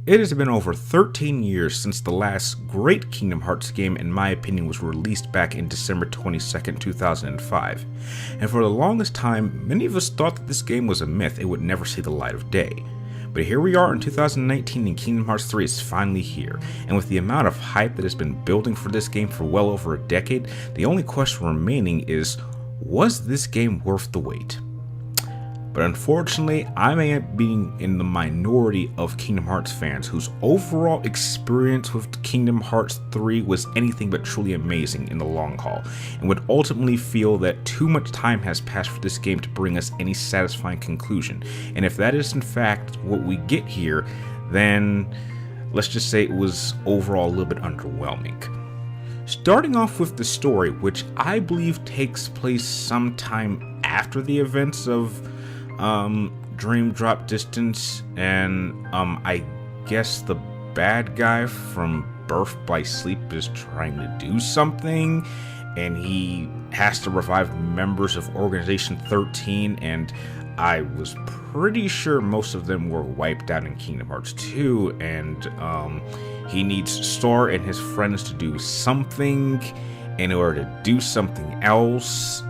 It has been over 13 years since the last great Kingdom Hearts game, in my opinion, was released back in December 22nd, 2005. And for the longest time, many of us thought that this game was a myth, it would never see the light of day. But here we are in 2019 and Kingdom Hearts 3 is finally here, and with the amount of hype that has been building for this game for well over a decade, the only question remaining is, was this game worth the wait? But unfortunately, I may be in the minority of Kingdom Hearts fans whose overall experience with Kingdom Hearts 3 was anything but truly amazing in the long haul, and would ultimately feel that too much time has passed for this game to bring us any satisfying conclusion. And if that is in fact what we get here, then let's just say it was overall a little bit underwhelming. Starting off with the story, which I believe takes place sometime after the events of Dream Drop Distance, and I guess the bad guy from Birth by Sleep is trying to do something, and he has to revive members of Organization 13, and I was pretty sure most of them were wiped out in Kingdom Hearts 2, and he needs Star and his friends to do something in order to do something else,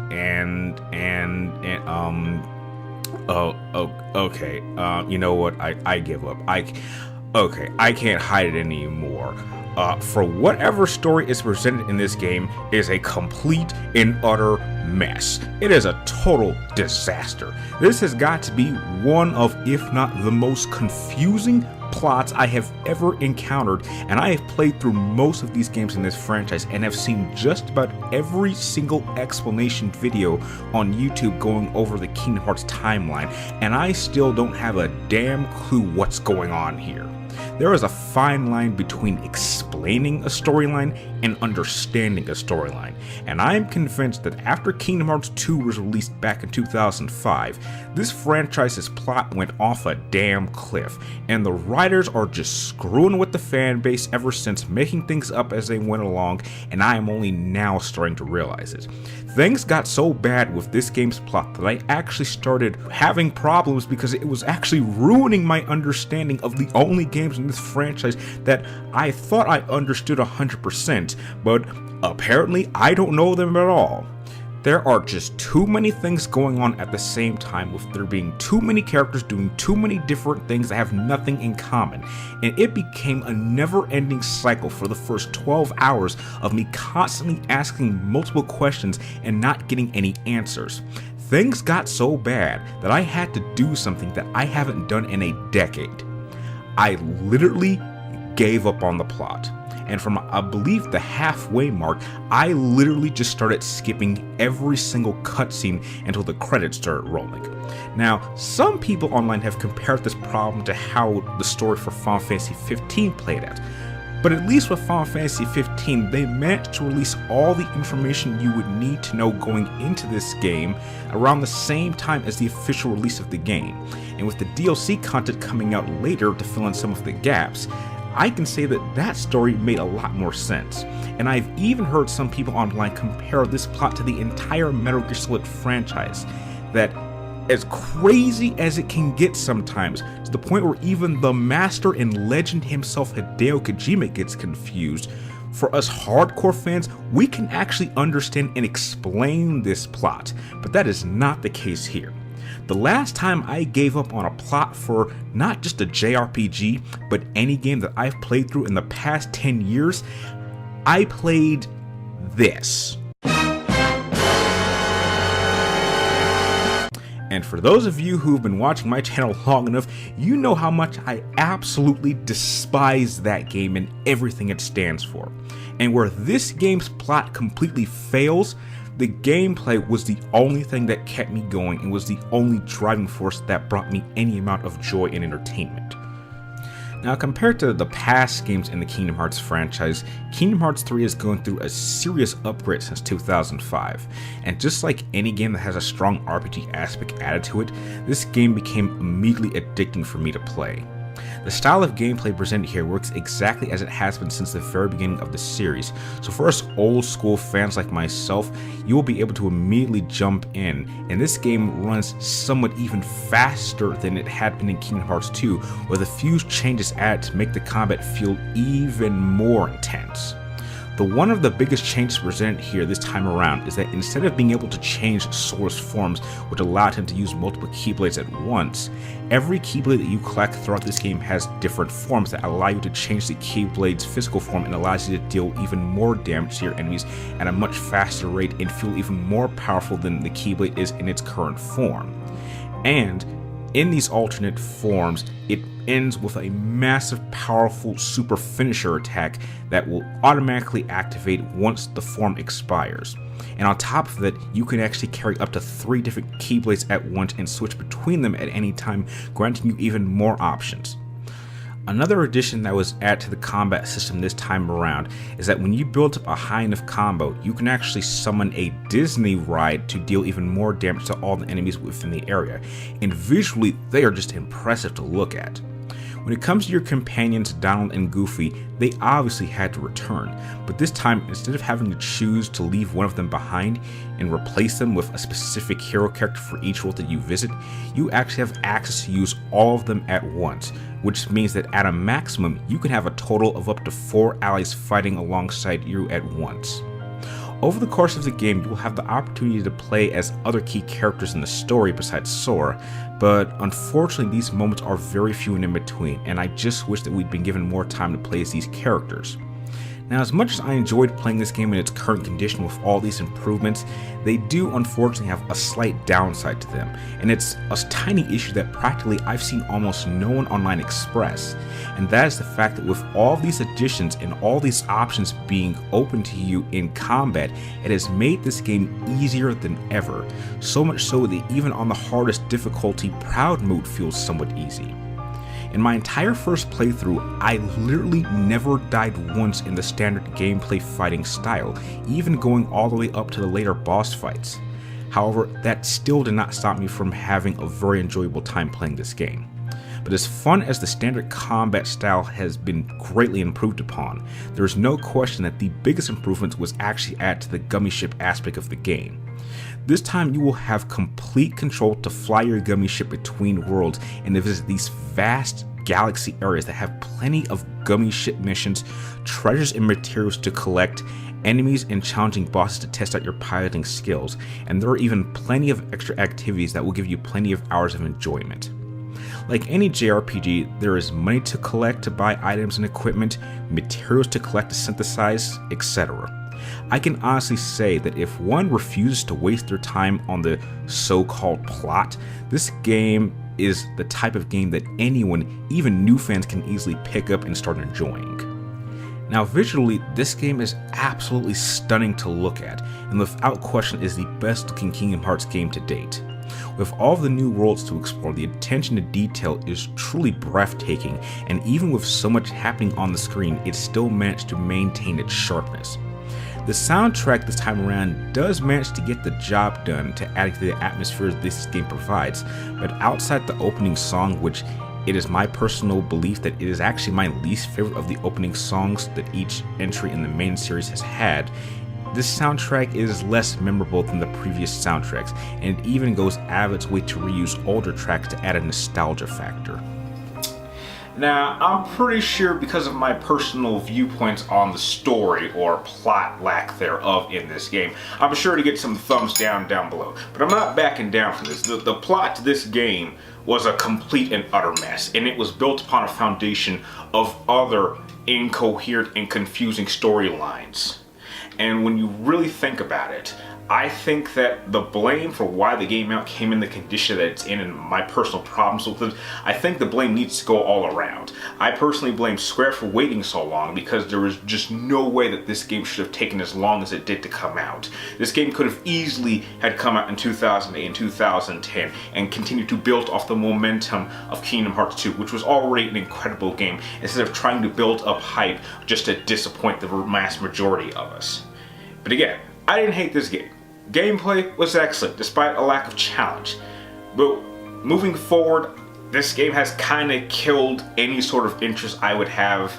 okay. You know what? I give up. I can't hide it anymore. For whatever story is presented in this game is a complete and utter mess. It is a total disaster. This has got to be one of, if not the most confusing plots I have ever encountered, and I have played through most of these games in this franchise and have seen just about every single explanation video on YouTube going over the Kingdom Hearts timeline, and I still don't have a damn clue what's going on here. There is a fine line between explaining a storyline and understanding a storyline, and I am convinced that after Kingdom Hearts 2 was released back in 2005, this franchise's plot went off a damn cliff, and the writers are just screwing with the fan base ever since, making things up as they went along, and I am only now starting to realize it. Things got so bad with this game's plot that I actually started having problems because it was actually ruining my understanding of the only games in this franchise that I thought I understood 100%, but apparently I don't know them at all. There are just too many things going on at the same time, with there being too many characters doing too many different things that have nothing in common, and it became a never-ending cycle for the first 12 hours of me constantly asking multiple questions and not getting any answers. Things got so bad that I had to do something that I haven't done in a decade. I literally gave up on the plot. And from, I believe, the halfway mark, I literally just started skipping every single cutscene until the credits started rolling. Now, some people online have compared this problem to how the story for Final Fantasy 15 played out. But at least with Final Fantasy 15, they managed to release all the information you would need to know going into this game around the same time as the official release of the game. And with the DLC content coming out later to fill in some of the gaps, I can say that that story made a lot more sense. And I've even heard some people online compare this plot to the entire Metal Gear Solid franchise, that as crazy as it can get sometimes, to the point where even the master and legend himself, Hideo Kojima, gets confused, for us hardcore fans, we can actually understand and explain this plot, but that is not the case here. The last time I gave up on a plot for not just a JRPG, but any game that I've played through in the past 10 years, I played this. And for those of you who've been watching my channel long enough, you know how much I absolutely despise that game and everything it stands for. And where this game's plot completely fails, the gameplay was the only thing that kept me going and was the only driving force that brought me any amount of joy and entertainment. Now, compared to the past games in the Kingdom Hearts franchise, Kingdom Hearts 3 is going through a serious upgrade since 2005, and just like any game that has a strong RPG aspect added to it, this game became immediately addicting for me to play. The style of gameplay presented here works exactly as it has been since the very beginning of the series, so for us old school fans like myself, you will be able to immediately jump in, and this game runs somewhat even faster than it had been in Kingdom Hearts 2, with a few changes added to make the combat feel even more intense. One of the biggest changes presented here this time around is that instead of being able to change Sora's forms, which allowed him to use multiple Keyblades at once, every Keyblade that you collect throughout this game has different forms that allow you to change the Keyblade's physical form and allows you to deal even more damage to your enemies at a much faster rate and feel even more powerful than the Keyblade is in its current form. And in these alternate forms, it ends with a massive, powerful super finisher attack that will automatically activate once the form expires. And on top of that, you can actually carry up to 3 different Keyblades at once and switch between them at any time, granting you even more options. Another addition that was added to the combat system this time around is that when you build up a high enough combo, you can actually summon a Disney ride to deal even more damage to all the enemies within the area, and visually they are just impressive to look at. When it comes to your companions Donald and Goofy, they obviously had to return, but this time instead of having to choose to leave one of them behind and replace them with a specific hero character for each world that you visit, you actually have access to use all of them at once, which means that at a maximum you can have a total of up to 4 allies fighting alongside you at once. Over the course of the game, you will have the opportunity to play as other key characters in the story besides Sora, but unfortunately these moments are very few and in between, and I just wish that we'd been given more time to play as these characters. Now, as much as I enjoyed playing this game in its current condition with all these improvements, they do unfortunately have a slight downside to them, and it's a tiny issue that practically I've seen almost no one online express, and that is the fact that with all these additions and all these options being open to you in combat, it has made this game easier than ever, so much so that even on the hardest difficulty, Proud Mode feels somewhat easy. In my entire first playthrough, I literally never died once in the standard gameplay fighting style, even going all the way up to the later boss fights. However, that still did not stop me from having a very enjoyable time playing this game. But as fun as the standard combat style has been greatly improved upon, there is no question that the biggest improvement was actually added to the gummy ship aspect of the game. This time you will have complete control to fly your gummy ship between worlds and to visit these vast galaxy areas that have plenty of gummy ship missions, treasures and materials to collect, enemies and challenging bosses to test out your piloting skills, and there are even plenty of extra activities that will give you plenty of hours of enjoyment. Like any JRPG, there is money to collect to buy items and equipment, materials to collect to synthesize, etc. I can honestly say that if one refuses to waste their time on the so-called plot, this game is the type of game that anyone, even new fans, can easily pick up and start enjoying. Now visually, this game is absolutely stunning to look at, and without question is the best looking Kingdom Hearts game to date. With all of the new worlds to explore, the attention to detail is truly breathtaking, and even with so much happening on the screen, it still managed to maintain its sharpness. The soundtrack this time around does manage to get the job done to add to the atmosphere this game provides, but outside the opening song, which it is my personal belief that it is actually my least favorite of the opening songs that each entry in the main series has had, this soundtrack is less memorable than the previous soundtracks, and it even goes out of its way to reuse older tracks to add a nostalgia factor. Now, I'm pretty sure because of my personal viewpoints on the story or plot lack thereof in this game, I'm sure to get some thumbs down below. But I'm not backing down from this. The plot to this game was a complete and utter mess, and it was built upon a foundation of other incoherent and confusing storylines. And when you really think about it, I think that the blame for why the game came in the condition that it's in and my personal problems with it, I think the blame needs to go all around. I personally blame Square for waiting so long because there was just no way that this game should have taken as long as it did to come out. This game could have easily had come out in 2008 and 2010 and continued to build off the momentum of Kingdom Hearts 2, which was already an incredible game, instead of trying to build up hype just to disappoint the mass majority of us. But again, I didn't hate this game. Gameplay was excellent, despite a lack of challenge. But moving forward, this game has kind of killed any sort of interest I would have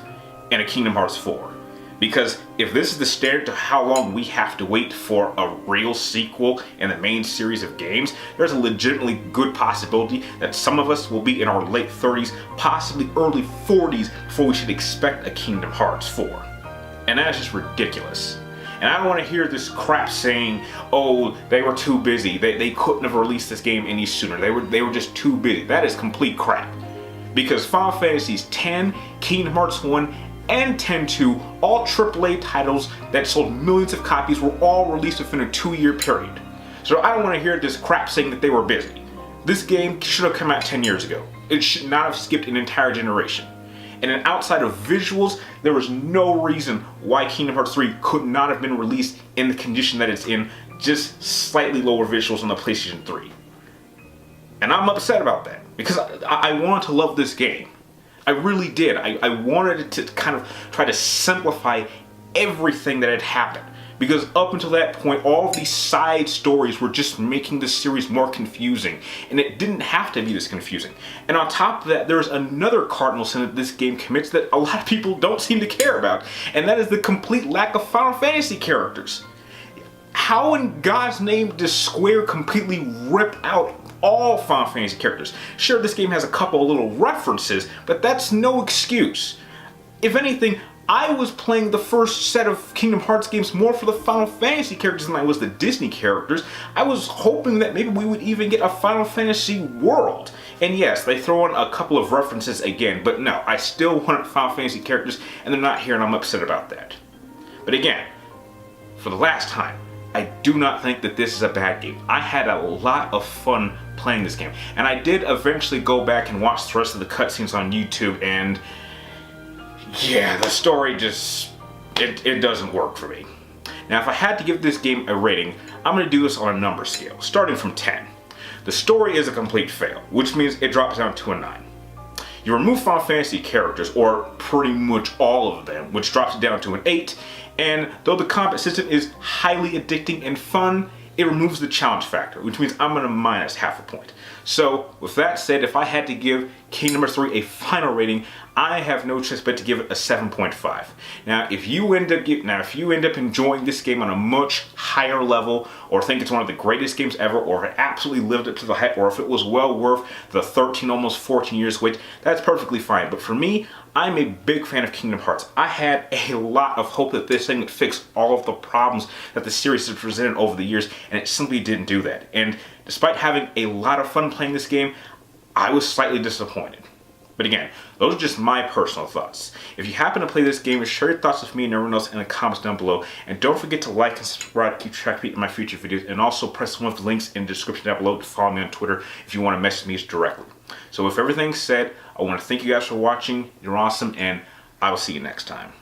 in a Kingdom Hearts 4. Because if this is the standard to how long we have to wait for a real sequel in the main series of games, there's a legitimately good possibility that some of us will be in our late 30s, possibly early 40s, before we should expect a Kingdom Hearts 4. And that's just ridiculous. And I don't want to hear this crap saying, oh, they were too busy. They couldn't have released this game any sooner. They were just too busy. That is complete crap. Because Final Fantasy X, Kingdom Hearts 1, and 10-2, all AAA titles that sold millions of copies, were all released within a 2-year period. So I don't want to hear this crap saying that they were busy. This game should have come out 10 years ago. It should not have skipped an entire generation. And then outside of visuals, there was no reason why Kingdom Hearts 3 could not have been released in the condition that it's in, just slightly lower visuals on the PlayStation 3. And I'm upset about that, because I wanted to love this game. I really did. I wanted it to kind of try to simplify everything that had happened. Because up until that point, all of these side stories were just making the series more confusing. And it didn't have to be this confusing. And on top of that, there's another cardinal sin that this game commits that a lot of people don't seem to care about. And that is the complete lack of Final Fantasy characters. How in God's name does Square completely rip out all Final Fantasy characters? Sure, this game has a couple of little references, but that's no excuse. If anything, I was playing the first set of Kingdom Hearts games more for the Final Fantasy characters than I was the Disney characters. I was hoping that maybe we would even get a Final Fantasy world. And yes, they throw in a couple of references again, but no, I still wanted Final Fantasy characters, and they're not here, and I'm upset about that. But again, for the last time, I do not think that this is a bad game. I had a lot of fun playing this game, and I did eventually go back and watch the rest of the cutscenes on YouTube, and yeah, the story just, it doesn't work for me. Now, if I had to give this game a rating, I'm going to do this on a number scale, starting from 10. The story is a complete fail, which means it drops down to a 9. You remove Final Fantasy characters, or pretty much all of them, which drops it down to an 8, and though the combat system is highly addicting and fun, it removes the challenge factor, which means I'm going to minus half a point. So, with that said, if I had to give Kingdom Hearts 3 a final rating, I have no choice but to give it a 7.5. Now, if you end up enjoying this game on a much higher level, or think it's one of the greatest games ever, or it absolutely lived up to the hype, or if it was well worth the 13, almost 14 years wait, that's perfectly fine. But for me, I'm a big fan of Kingdom Hearts. I had a lot of hope that this thing would fix all of the problems that the series has presented over the years, and it simply didn't do that. And despite having a lot of fun playing this game, I was slightly disappointed. But again, those are just my personal thoughts. If you happen to play this game, share your thoughts with me and everyone else in the comments down below. And don't forget to like and subscribe to keep track of me in my future videos. And also press one of the links in the description down below to follow me on Twitter if you want to message me directly. So with everything said, I want to thank you guys for watching. You're awesome, and I will see you next time.